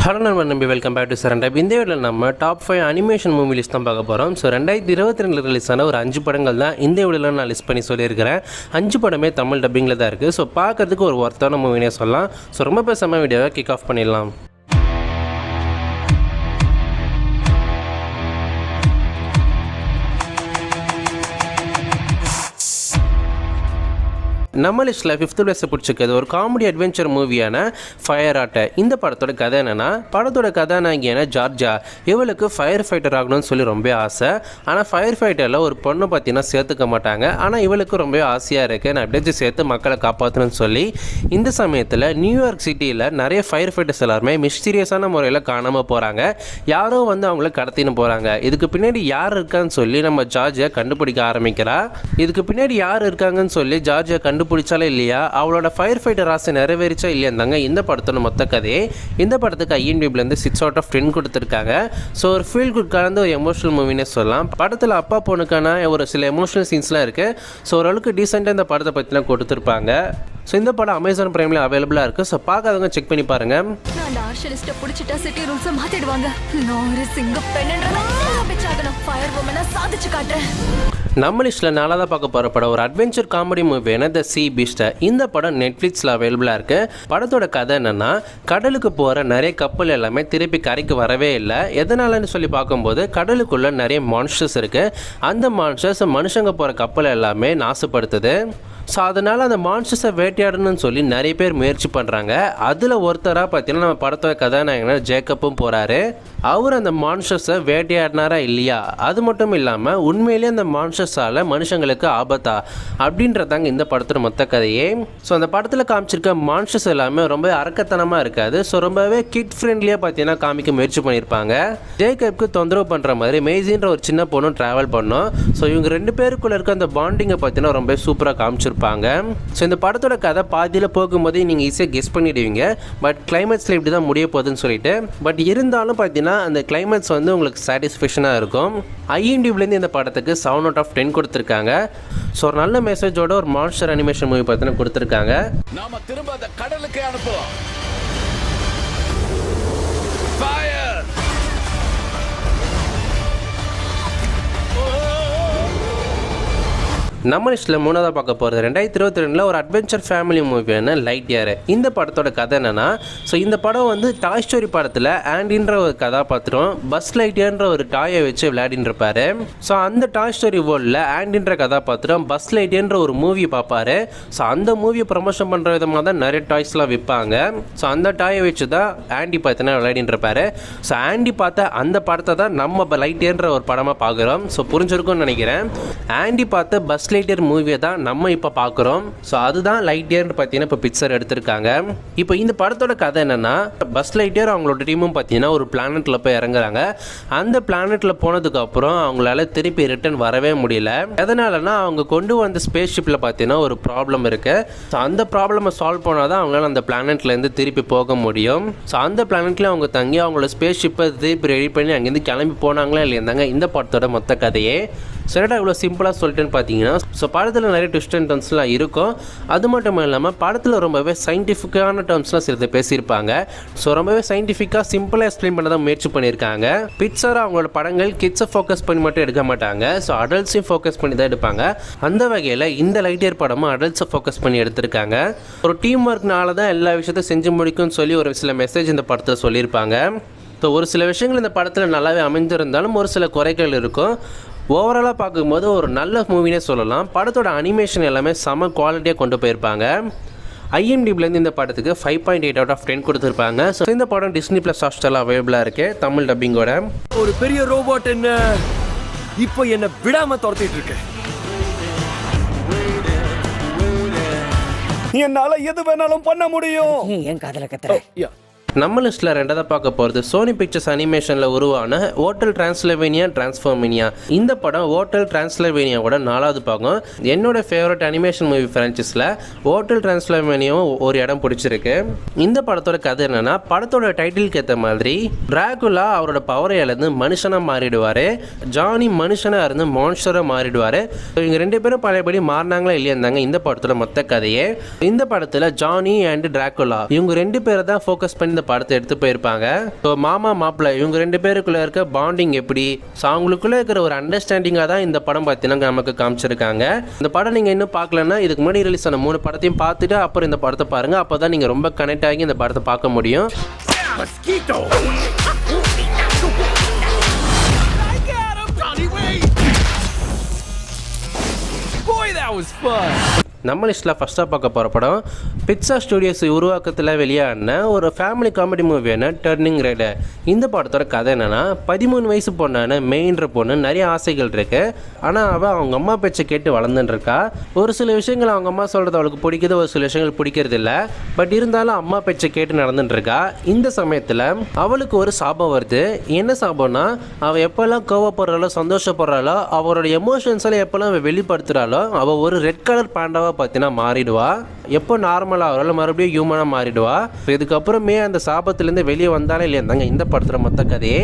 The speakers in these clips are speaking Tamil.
ஹலோ நம்பி வெல்கம் பேக் டு சரண்டா. இந்த வீடியோவில் நம்ம டாப் 5 அனிமேஷன் மூவி லிஸ்ட் தான் பார்க்க போகிறோம். ஸோ 2022 ரிலீஸ் ஆன ஒரு 5 படங்கள் தான் இந்த வீடியோவில் நான் லிஸ்ட் பண்ணி சொல்லியிருக்கிறேன். 5 படமே தமிழ் டப்பிங்கில் தான் இருக்குது. ஸோ பார்க்குறதுக்கு ஒரு ஒர்த்தான மூவினே சொல்லலாம். ஸோ ரொம்ப பேசாமல் வீடியோவை கிக் ஆஃப் பண்ணிடலாம். நம்ம லிஸ்ட்டில் 5th பிளேஸை பிடிச்சிருக்கிறது ஒரு காமெடி அட்வென்ச்சர் மூவியான ஃபயர் ஆட்டை. இந்த படத்தோட கதை என்னென்னா, படத்தோட கதாநாயகியான ஜார்ஜா இவளுக்கு ஃபயர் ஃபைட்டர் ஆகணும்னு சொல்லி ரொம்ப ஆசை. ஆனால் ஃபயர் ஃபைட்டரில் ஒரு பொண்ணு பார்த்தீங்கன்னா சேர்த்துக்க மாட்டாங்க. ஆனால் இவளுக்கு ரொம்ப ஆசையாக இருக்குது, நான் எப்படியாச்சும் சேர்த்து மக்களை காப்பாற்றணும்னு சொல்லி. இந்த சமயத்தில் நியூயார்க் சிட்டியில் நிறைய ஃபயர் ஃபைட்டர்ஸ் எல்லாருமே மிஸ்டீரியஸான முறையில் காணாமல் போகிறாங்க. யாரோ வந்து அவங்கள கடத்தின்னு போகிறாங்க. இதுக்கு பின்னாடி யார் இருக்கான்னு சொல்லி நம்ம ஜார்ஜியா கண்டுபிடிக்க ஆரம்பிக்கிறா. இதுக்கு பின்னாடி யார் இருக்காங்கன்னு சொல்லி ஜார்ஜியா பிடிச்சாலே இல்லையா, அவளோட ஃபயர் ஃபைட்டர் ஆசை நிறைவேறிச்சா இல்லையாந்தாங்க இந்த படத்தோட மொத்த கதையே. இந்த படத்துக்கு IMDbலேருந்து 6 out of 10 கொடுத்துருக்காங்க. ஸோ ஒரு ஃபீல் குட் கலந்து ஒரு எமோஷனல் மூவினே சொல்லலாம். படத்தில் அப்பா பொண்ணுக்கான ஒரு சில எமோஷனல் சீன்ஸ்லாம் இருக்குது. ஸோ ஓரளவுக்கு டீசெண்டாக இந்த படத்தை பற்றிலாம் கொடுத்துருப்பாங்க. ஸோ இந்த படம் அமேசான் பிரைமில் அவைலபிளாக இருக்குது. ஸோ பார்க்காதவங்க செக் பண்ணி பாருங்கள். நம்ம லிஸ்ட்டில் நாலாவதாக பார்க்க போகிற படம் ஒரு அட்வென்ச்சர் காமெடி மூவியான த சீ பீஸ்ட். இந்த படம் நெட்ஃப்ளிக்ஸில் அவைலபிளாக இருக்குது. படத்தோட கதை என்னென்னா, கடலுக்கு போகிற நிறைய கப்பல் எல்லாமே திருப்பி கரைக்கு வரவே இல்லை. எதனாலன்னு சொல்லி பார்க்கும்போது கடலுக்குள்ளே நிறைய மான்ஸ்டர்ஸ் இருக்குது. அந்த மான்ஸ்டர்ஸ் மனுஷங்க போகிற கப்பல் எல்லாமே நாசப்படுத்துது. ஸோ அதனால் அந்த மான்ஸ்டர்ஸை வேட்டையாடணும்னு சொல்லி நிறைய பேர் முயற்சி பண்ணுறாங்க. அதில் ஒருத்தராக பார்த்தீங்கன்னா நம்ம படத்தோட கதாநாயகன் ஜேக்கப்பும் போகிறாரு. அவர் அந்த மான்ஸ்டர்ஸை வேட்டையாடினாரா இல்லையா, அது மட்டும் இல்லாமல் உண்மையிலேயே அந்த மான்ஸ்டர்ஸால் மனுஷங்களுக்கு ஆபத்தா அப்படின்றதாங்க இந்த படத்தோட மொத்த கதையே. ஸோ அந்த படத்தில் காமிச்சிருக்க மான்ஸ்டர்ஸ் எல்லாமே ரொம்ப அரக்கத்தனமாக இருக்காது. ஸோ ரொம்பவே கிட் ஃப்ரெண்ட்லியாக பார்த்தீங்கன்னா காமிக்க முயற்சி பண்ணியிருப்பாங்க. ஜேக்கப்புக்கு தொந்தரவு பண்ணுற மாதிரி மேசின்ற ஒரு சின்ன பொண்ணும் ட்ராவல் பண்ணோம். ஸோ இவங்க 2 பேருக்குள்ளே இருக்க அந்த பாண்டிங்கை பார்த்தீங்கன்னா ரொம்ப சூப்பராக காமிச்சிருப்பாங்க. ஸோ இந்த படத்தோட கதை பாதியில் போகும்போதே நீங்கள் ஈஸியாக கெஸ் பண்ணிடுவீங்க. பட் கிளைமேக்ஸில் இப்படி தான் முடிய போகுதுன்னு சொல்லிட்டு. பட் இருந்தாலும் பார்த்தீங்கன்னா அந்த கிளைமேக்ஸ் வந்து உங்களுக்கு சாட்டிஸ்ஃபேக்ஷனாக இருக்கும். IMDbலேருந்து இந்த படத்துக்கு 7 out of 10 கொடுத்துருக்காங்க. ஸோ ஒரு நல்ல மெசேஜோட ஒரு மான்ஸ்டர் அனிமேஷன் மூவி பார்த்தீங்கன்னா கொடுத்துருக்காங்க. நாம திரும்ப அந்த கடலுக்கு அனுப்புவோம். நம்ம லிஸ்ட்டில் மூணாவதாக பார்க்க போகிறது 2022 ஒரு அட்வென்ச்சர் ஃபேமிலி மூவியான லைட் இயர். இந்த படத்தோட கதை என்னென்னா, ஸோ இந்த படம் வந்து டாய் ஸ்டோரி படத்தில் ஆண்டின்ற ஒரு கதாபாத்திரம் பஸ் லைட் இயர்ன்ற ஒரு டாயை வச்சு விளையாடின்னு இருப்பார். ஸோ அந்த டாய் ஸ்டோரி வேர்ல்டில் ஆண்டின்ற கதாபாத்திரம் பஸ் லைட் இயர்ன்ற ஒரு மூவி பார்ப்பார். ஸோ அந்த மூவியை ப்ரமோஷன் பண்ணுற விதமாக தான் நிறைய டாய்ஸ்லாம் விற்பாங்க. ஸோ அந்த டாயை வச்சு தான் ஆண்டி பார்த்தீங்கன்னா விளையாடின்னு இருப்பார். ஸோ ஆண்டி பார்த்த அந்த படத்தை தான் நம்ம லைட் இயர்ன்ற ஒரு படமாக பார்க்குறோம். ஸோ புரிஞ்சிருக்கும்னு நினைக்கிறேன். ஆண்டி பார்த்த பஸ் லைட்டியர் மூவியை தான் நம்ம இப்போ பார்க்குறோம். ஸோ அதுதான் லைட்டியர்னு பார்த்தீங்கன்னா இப்போ பிக்சர் எடுத்திருக்காங்க. இப்போ இந்த படத்தோட கதை என்னென்னா, பஸ் லைட்டியர் அவங்களோட டீமும் பார்த்தீங்கன்னா ஒரு பிளானெட்டில் போய் இறங்குறாங்க. அந்த பிளானெட்டில் போனதுக்கப்புறம் அவங்களால திருப்பி ரிட்டர்ன் வரவே முடியல. எதனாலனா அவங்க கொண்டு வந்த ஸ்பேஸ் ஷிப்பில் பார்த்தீங்கன்னா ஒரு ப்ராப்ளம் இருக்குது. ஸோ அந்த ப்ராப்ளமை சால்வ் பண்ணால் தான் அவங்களால அந்த பிளானெட்லேருந்து திருப்பி போக முடியும். ஸோ அந்த பிளானெட்டில் அவங்க தங்கி அவங்களோட ஸ்பேஸ் ஷிப்பை திருப்பி ரெடி பண்ணி அங்கேருந்து கிளம்பி போனாங்களா இல்லையாந்தாங்க இந்த படத்தோட மொத்த கதையே. சரிடா இவ்வளோ சிம்பிளாக சொல்லிட்டேன்னு பார்த்தீங்கன்னா, ஸோ படத்தில் நிறைய ட்விஸ்ட் அண்ட் டர்ன்ஸ்லாம் இருக்கும். அது மட்டும் இல்லாமல் படத்தில் ரொம்பவே சயின்டிஃபிக்கான டர்ம்ஸ்லாம் சிலது பேசியிருப்பாங்க. ஸோ ரொம்பவே சயின்டிஃபிக்காக சிம்பிளாக எக்ஸ்பிளைன் பண்ண தான் முயற்சி பண்ணியிருக்காங்க. பிக்சராக அவங்களோட படங்கள் கிட்ஸை ஃபோக்கஸ் பண்ணி மட்டும் எடுக்க மாட்டாங்க. ஸோ அடல்ட்ஸையும் ஃபோக்கஸ் பண்ணி தான் எடுப்பாங்க. அந்த வகையில் இந்த லைட் இயர் படமும் அடல்ட்ஸை ஃபோக்கஸ் பண்ணி எடுத்திருக்காங்க. ஒரு டீம் ஒர்க்னால தான் எல்லா விஷயத்தையும் செஞ்சு முடிக்கும்னு சொல்லி ஒரு சில மெசேஜ் இந்த படத்தில் சொல்லியிருப்பாங்க. ஸோ ஒரு சில விஷயங்கள் இந்த படத்தில் நல்லாவே அமைந்திருந்தாலும் ஒரு சில குறைகள் இருக்கும். ஓவராலாக பார்க்கும்போது ஒரு நல்ல மூவினே சொல்லலாம். படத்தோட அனிமேஷன் எல்லாமே செம குவாலிட்டியாக கொண்டு போயிருப்பாங்க. IMDbலேருந்து இந்த படத்துக்கு 5.8 out of 10 கொடுத்துருப்பாங்க. ஸோ இந்த படம் Disney+ Hotstarல அவைலபிளாக இருக்குது தமிழ் டப்பிங்கோட. ஒரு பெரிய ரோபோட் என்ன இப்போ என்ன விடாம துரத்திட்டு இருக்கு. என்னால எது வேணாலும் பண்ண முடியும். ஏன் காதல கத்துற? நம்ம லிஸ்ட்டில் 2வது பார்க்க போகிறது சோனி பிக்சர்ஸ் அனிமேஷனில் உருவான ஹோட்டல் டிரான்ஸ்லவேனியா டிரான்ஸ்ஃபார்மினியா. இந்த படம் ஹோட்டல் டிரான்ஸ்லவேனியாவோட 4வது பாகம். என்னோட ஃபேவரட் அனிமேஷன் மூவி ஃப்ரான்ச்சைஸில் ஹோட்டல் டிரான்ஸ்லவேனியாவும் ஒரு இடம் பிடிச்சிருக்கு. இந்த படத்தோட கதை என்னென்னா, படத்தோட டைட்டிலுக்கு ஏற்ற மாதிரி டிராகுலா அவரோட பவரை இழந்து மனுஷனாக மாறிடுவார். ஜானி மனுஷனாக இருந்து மான்ஸ்டராக மாறிடுவார். இவங்க 2 பேரும் பழையபடி மாறினாங்களா இல்லையாந்தாங்க இந்த படத்தோட மொத்த கதையே. இந்த படத்தில் ஜானி அண்ட் டிராகுலா இவங்க 2 பேரை தான் ஃபோக்கஸ் பண்ணி இந்த படத்தை எடுத்து போயிருப்பாங்க. ஸோ மாமா மாப்பிள்ளை இவங்க 2 பேருக்குள்ளே இருக்க பாண்டிங் எப்படி, ஸோ அவங்களுக்குள்ளே இருக்கிற ஒரு அண்டர்ஸ்டாண்டிங்காக தான் இந்த படம் பார்த்தீங்கன்னா நமக்கு காமிச்சிருக்காங்க. இந்த படம் நீங்கள் இன்னும் பார்க்கலன்னா இதுக்கு முன்னாடி ரிலீஸ் ஆன 3 படத்தையும் பார்த்துட்டு அப்புறம் இந்த படத்தை பாருங்கள். அப்போ தான் நீங்கள் ரொம்ப கனெக்ட் ஆகி இந்த படத்தை பார்க்க முடியும். Mosquito! I got him! Johnny, wait! Boy, that was fun! நம்ம லிஸ்ட்டில் ஃபஸ்ட்டாக பார்க்க போகிற படம் பிக்சார் ஸ்டுடியோஸ் உருவாக்கத்தில் வெளியான ஒரு ஃபேமிலி காமெடி மூவியான டர்னிங் ரெட். இந்த படத்தோட கதை என்னென்னா, 13 வயசு பொண்ணான மெயின்ற பொண்ணு நிறைய ஆசைகள் இருக்கு. ஆனால் அவள் அவங்க அம்மா பேச்சை கேட்டு வளர்ந்துன்னு இருக்கா. ஒரு சில விஷயங்கள் அவங்க அம்மா சொல்கிறது அவளுக்கு பிடிக்குது, ஒரு சில விஷயங்கள் பிடிக்கிறது இல்லை. பட் இருந்தாலும் அம்மா பேச்சை கேட்டு நடந்துட்டு இருக்கா. இந்த சமயத்தில் அவளுக்கு ஒரு சாபம் வருது. என்ன சாபம்னா, அவள் எப்போல்லாம் கோவப்படுறாளோ சந்தோஷப்படுறாளோ அவளோட எமோஷன்ஸில் எப்போல்லாம் அவள் வெளிப்படுத்துகிறாளோ அவள் ஒரு ரெட் கலர் பேண்டாவாக பார்த்தீங்கன்னா மாறிடுவா. எப்போ நார்மலாக அவரால் மறுபடியும் ஹியூமனாக மாறிடுவா. இதுக்கப்புறமே அந்த சாபத்துலேருந்து வெளியே வந்தாலே இல்லையா தாங்க இந்த படத்தில் மொத்த கதையே.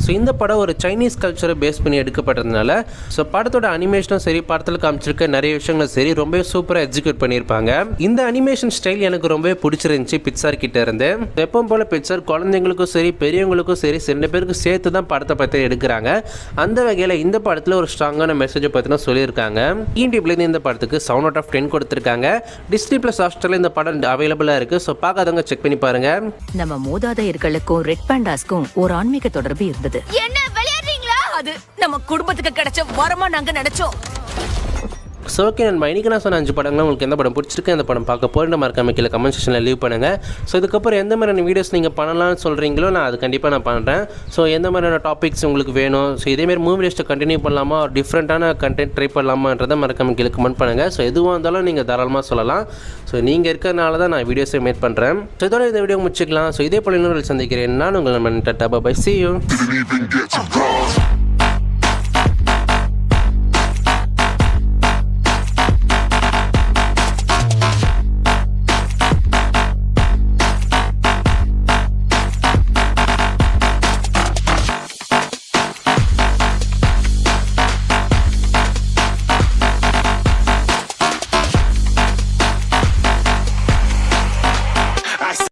ஸோ இந்த படம் ஒரு சைனீஸ் கல்ச்சரை பேஸ் பண்ணி எடுக்கப்பட்டதுனால ஸோ படத்தோட அனிமேஷனும் சரி, படத்தில் காமிச்சிருக்க நிறைய விஷயங்களும் சரி ரொம்பவே சூப்பராக எக்ஸிக்யூட் பண்ணியிருப்பாங்க. இந்த அனிமேஷன் ஸ்டைல் எனக்கு ரொம்பவே பிடிச்சிருந்துச்சி பிக்சார் கிட்ட இருந்து. எப்பவும் போல் பிக்சார் குழந்தைங்களுக்கும் சரி பெரியவங்களுக்கும் சரி 2 பேருக்கு சேர்த்து தான் படத்தை பற்றி எடுக்கிறாங்க. அந்த வகையில் இந்த படத்தில் ஒரு ஸ்ட்ராங்கான மெசேஜை பற்றினா சொல்லியிருக்காங்க. யூடியூப்லேருந்து இந்த படத்துக்கு 7 out of 10 கொடுத்துருக்காங்க. டிஸ்னி பிளஸ் ஹாட்ஸ்டாரில் இந்த படம் அவைலபிளாக இருக்குது. ஸோ பார்க்காதவங்க செக் பண்ணி பாருங்கள். நம்ம மூதாதையர்களுக்கும் ரெட் பேண்டாஸ்க்கும் ஒரு ஆன்மீக தொடர்பு இருந்தது. என்ன விளையாடுறீங்களா? அது நம்ம குடும்பத்துக்கு கிடைச்ச வரமா நாங்க நினைச்சோம். ஸோ ஓகே நண்பா, இன்றைக்கி நான் சொன்ன 5 படங்கள் உங்களுக்கு எந்த படம் பிடிச்சிருக்கு, அந்த படம் பார்க்க போகிற மறக்காம கீழே கமெண்ட் செக்ஷனில் லீவ் பண்ணுங்கள். ஸோ இதுக்கப்புறம் எந்த மாதிரியான வீடியோஸ் நீங்கள் பண்ணலாம்னு சொல்கிறீங்களோ நான் அது கண்டிப்பாக நான் பண்ணுறேன். ஸோ எந்த மாதிரியான டாபிக்ஸ் உங்களுக்கு வேணும், ஸோ இதேமாரி மூவி லிஸ்ட்டை கண்டினியூ பண்ணலாமா, டிஃப்ரெண்ட்டான கண்டென்ட் ட்ரை பண்ணலாமான்றதை மறக்காம கீழே கமெண்ட் பண்ணுங்கள். ஸோ எதுவாக இருந்தாலும் நீங்கள் தாராளமாக சொல்லலாம். ஸோ நீங்கள் இருக்கிறனால தான் நான் வீடியோஸை மேக் பண்ணுறேன். ஸோ இதோட இந்த வீடியோ முடிச்சுக்கலாம். ஸோ இதே போல இன்னொரு சந்திக்கிறேன். நான் உங்கள் நண்பன் டாடா பை, see you.